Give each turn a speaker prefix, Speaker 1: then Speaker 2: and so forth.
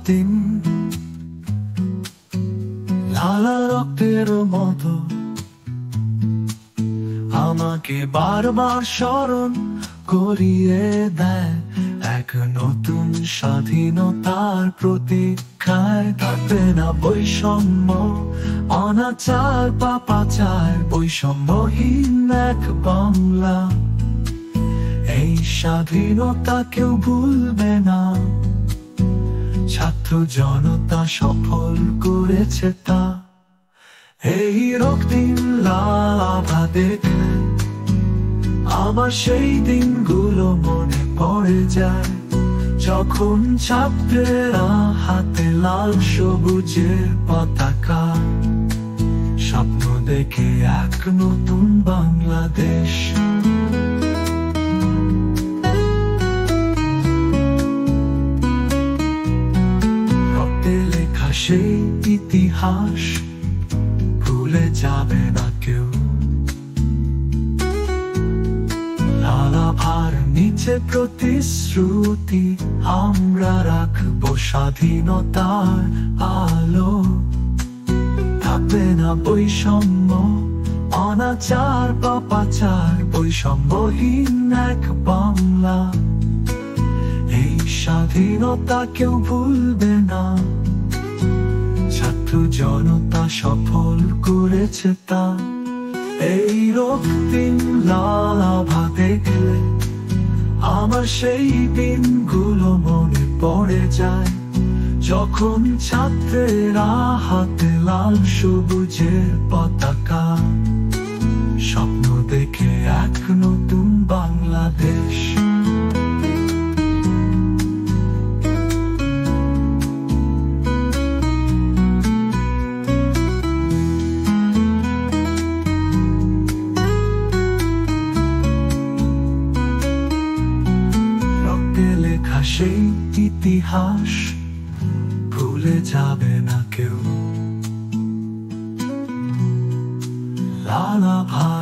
Speaker 1: দিন লালা রক্তের মতো আমাকে বারবার স্মরণ করিয়ে দেয় এক নতুন স্বাধীনতার প্রতীক্ষায়। থাকবে না বৈষম্য, অনাচার বা পাচার, বৈষম্যহীন এক বাংলা। এই স্বাধীনতা কেউ ভুলবে না, ছাত্র জনতা সফল করেছে তা। এই রক্তিম লাল আভা দেখলে আমার সেই দিনগুলো মনে পড়ে যায়, যখন ছাত্রেরা হাতে লাল সবুজের পতাকা স্বপ্ন দেখে এক নতুন বাংলাদেশ। রক্তে লেখা সেই ইতিহাস ভুলে যাবে না কেউ। লাল আভার নিচে প্রতিশ্রুতি আমরা রাখবো স্বাধীনতার আলো। থাকবে না বৈষম্য, অনাচার বা পাচার, বৈষম্যহীন এক বাংলা। এই স্বাধীনতা কেউ ভুলবে না, ছাত্র জনতা সফল করেছে তা। এই রক্তিম লাল আভা দেখলে আমার সেই দিনগুলো মনে পড়ে যায়, যখন ছাত্রেরা হাতে লাল সবুজের পতাকা স্বপ্ন দেখে এক নতুন বাংলাদেশ। লেখা সেই ইতিহাস ভুলে যাবে না কেউ। লাল আভা